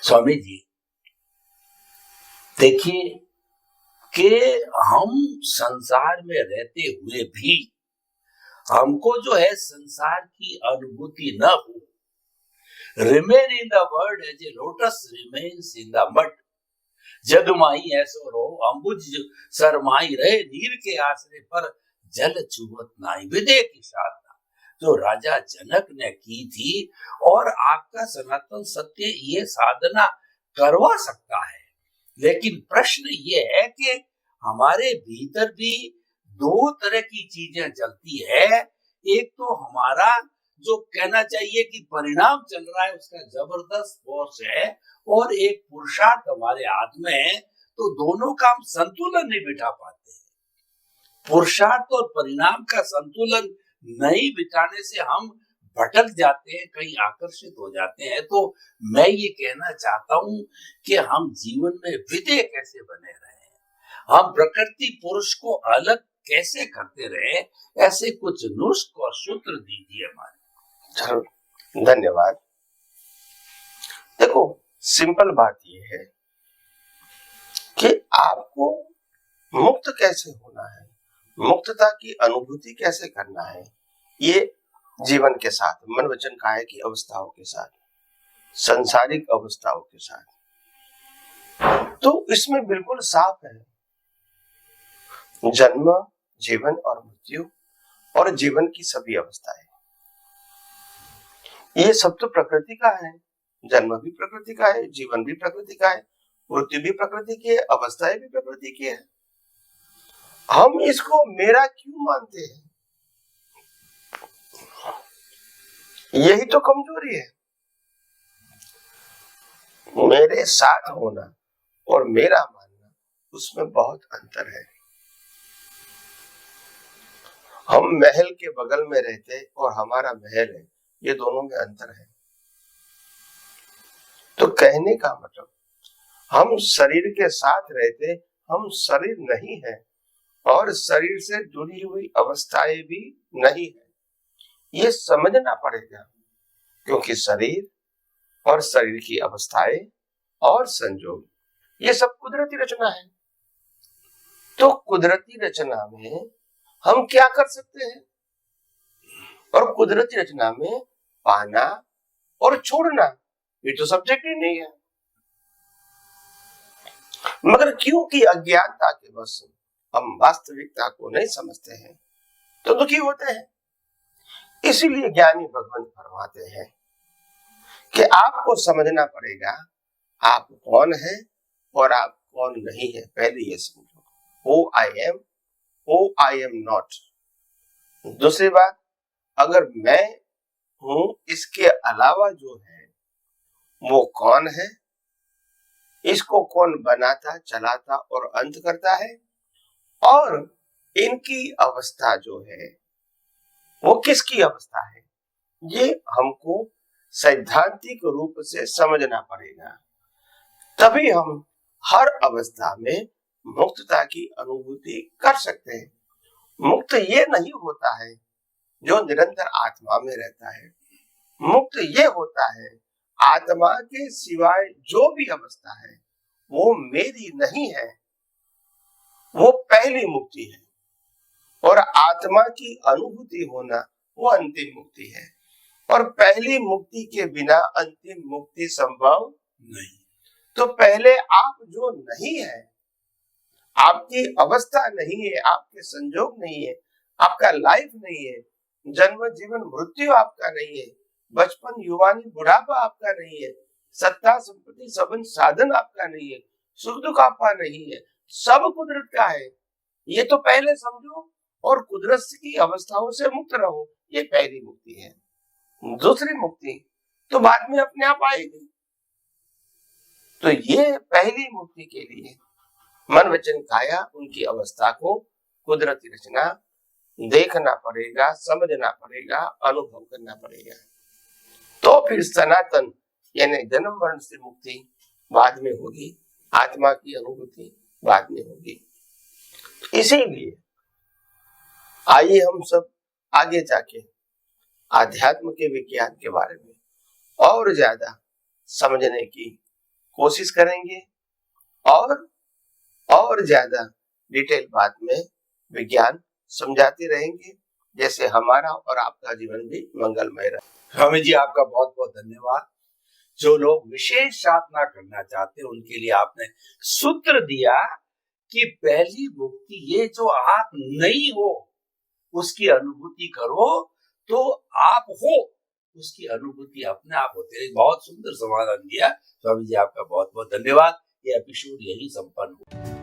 स्वामी जी, देखिए कि हम संसार में रहते हुए भी हमको जो है संसार की अनुभूति न हो, remain in the world as a lotus remains in the mud, जग माही ऐसो रो अंबुज सरमाई रहे, नीर के आश्रय पर जल चुवत नाई। विदय की साधना जो राजा जनक ने की थी, और आपका सनातन सत्य ये साधना करवा सकता है। लेकिन प्रश्न ये है कि हमारे भीतर भी दो तरह की चीजें चलती है। एक तो हमारा जो कहना चाहिए कि परिणाम चल रहा है, उसका जबरदस्त फोर्स है, और एक पुरुषार्थ हमारे हाथ में है। तो दोनों का हम संतुलन नहीं बिठा पाते। पुरुषार्थ और परिणाम का संतुलन नहीं बिठाने से हम भटक जाते हैं, कहीं आकर्षित हो जाते हैं। तो मैं ये कहना चाहता हूं कि हम जीवन में विधेय कैसे बने रहे, हम प्रकृति पुरुष को अलग कैसे करते रहे, ऐसे कुछ नुस्ख और सूत्र दीजिए हमारे। जरूर, धन्यवाद। देखो, सिंपल बात यह है कि आपको मुक्त कैसे होना है, मुक्तता की अनुभूति कैसे करना है, ये जीवन के साथ, मन वचन काया की अवस्थाओं के साथ, सांसारिक अवस्थाओं के साथ, तो इसमें बिल्कुल साफ है, जन्म, जीवन और मृत्यु और जीवन की सभी अवस्थाएं, ये सब तो प्रकृति का है। जन्म भी प्रकृति का है, जीवन भी प्रकृति का है, मृत्यु भी प्रकृति की है, अवस्थाएं भी प्रकृति की है। हम इसको मेरा क्यों मानते हैं? यही तो कमजोरी है। मेरे साथ होना और मेरा मानना, उसमें बहुत अंतर है। हम महल के बगल में रहते और हमारा महल है, ये दोनों में अंतर है। तो कहने का मतलब, हम शरीर के साथ रहते, हम शरीर नहीं है, और शरीर से जुड़ी हुई अवस्थाएं भी नहीं है, ये समझना पड़ेगा। क्योंकि शरीर और शरीर की अवस्थाएं और संजोग, ये सब कुदरती रचना है। तो कुदरती रचना में हम क्या कर सकते हैं? और कुदरती रचना में पाना और छोड़ना, ये तो सब्जेक्ट ही नहीं है। मगर क्योंकि अज्ञानता के वश हम वास्तविकता को नहीं समझते हैं, तो दुखी होते हैं। इसीलिए ज्ञानी भगवान फरमाते हैं कि आपको समझना पड़ेगा आप कौन है और आप कौन नहीं है। पहले ये समझो, हु आई एम नॉट। दूसरी बात, अगर मैं हूं, इसके अलावा जो है वो कौन है, इसको कौन बनाता, चलाता और अंत करता है, और इनकी अवस्था जो है वो किसकी अवस्था है, ये हमको सैद्धांतिक रूप से समझना पड़ेगा। तभी हम हर अवस्था में मुक्तता की अनुभूति कर सकते हैं। मुक्त ये नहीं होता है जो निरंतर आत्मा में रहता है। मुक्त ये होता है आत्मा के सिवाय जो भी अवस्था है वो मेरी नहीं है, वो पहली मुक्ति है। और आत्मा की अनुभूति होना वो अंतिम मुक्ति है। और पहली मुक्ति के बिना अंतिम मुक्ति संभव नहीं। तो पहले आप जो नहीं है, आपकी अवस्था नहीं है, आपके संजोग नहीं है, आपका लाइफ नहीं है, जन्म जीवन मृत्यु आपका नहीं है, बचपन युवानी बुढ़ापा आपका नहीं है, सत्ता संपत्ति सबन साधन आपका नहीं है, सुख दुख आपका नहीं है, सब कुदरत का है। ये तो पहले समझो और कुदरत की अवस्थाओं से मुक्त रहो, ये पहली मुक्ति है। दूसरी मुक्ति तो बाद में अपने आप आएगी। तो ये पहली मुक्ति के लिए मन वचन काया उनकी अवस्था को कुदरती रचना देखना पड़ेगा, समझना पड़ेगा, अनुभव करना पड़ेगा। तो फिर सनातन यानी जन्म मरण से मुक्ति बाद में होगी, आत्मा की अनुभूति बाद में होगी। इसीलिए आइए हम सब आगे जाके आध्यात्म के विज्ञान के बारे में और ज्यादा समझने की कोशिश करेंगे और ज्यादा डिटेल बात में विज्ञान समझाते रहेंगे, जैसे हमारा और आपका जीवन भी मंगलमय रहे। स्वामी जी, आपका बहुत बहुत धन्यवाद। जो लोग विशेष साधना करना चाहते हैं उनके लिए आपने सूत्र दिया कि पहली मुक्ति ये जो आप नहीं हो उसकी अनुभूति करो, तो आप हो उसकी अनुभूति अपने आप होते। बहुत सुंदर समाधान दिया स्वामी जी, आपका बहुत बहुत धन्यवाद। ये एपिसोड यही संपन्न हुआ।